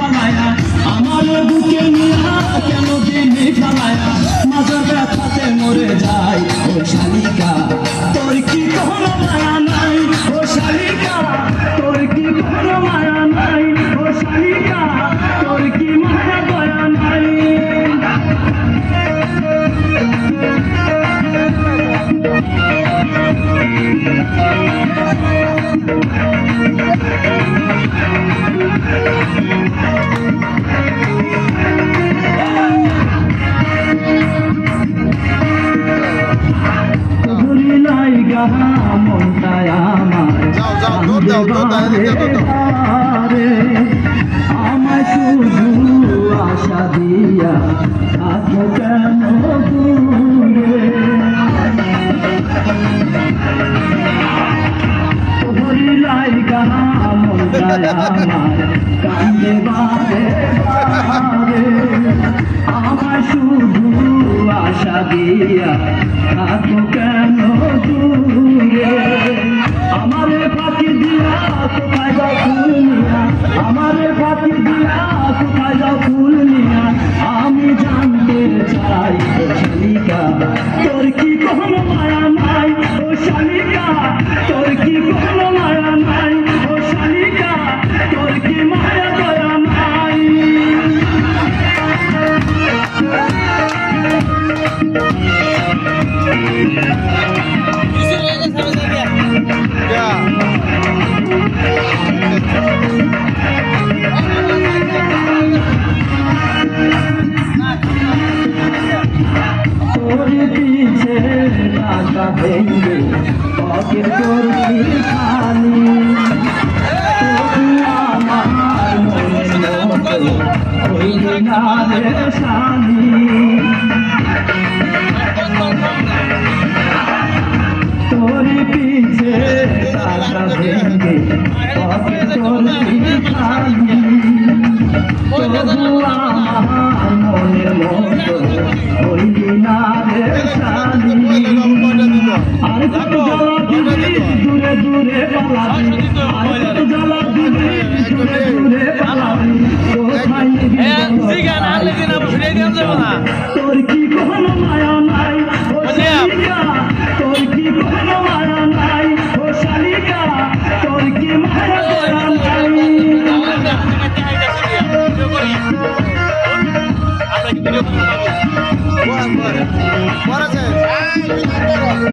ফালায়া আমার বুকে নিয়া কেন দিলি ফালায়া মাঝে ব্যথাতে মরে যায় ও শালিকা তোর কি কোনো মায়া নাই ও শালিকা তোর কি কোনো মায়া নাই ও শালিকা তোর কি মায়া দয়া নাই মনটায় আমার আমায় শুধু আশা দিয়া আছো কেন দূরে হরিলাই গাহা মনটায় আমার কান্দে বারে বারে আমায় শুধু আশা দিয়া আছো কেন দূরে আমারে ফাঁকি দিয়া কোথায় যাও ফুল নিয়া আমারে ফাঁকি দিয়া কোথায় যাও ফুল নিয়া আমি জানতে চাই ও শালিকা তোর কি কোনো মায়া নাই ও শালিকা তোর কি কোনো মায়া নাই ও শালিকা তোর কি মায়া দয়া নাই তোর পিছে টাকা ভেঙে পকেট করবি খালি তবু আমার মনের মতো হইলি না রে শালি তোর পিছে টাকা ভেঙে পকেট করবি খালি তবু আমার মনের মতো হইলি না রে শালি আর কত জ্বালা দিবি দূরে দূরে পালাবি আর কত জ্বালা দিবি দূরে দূরে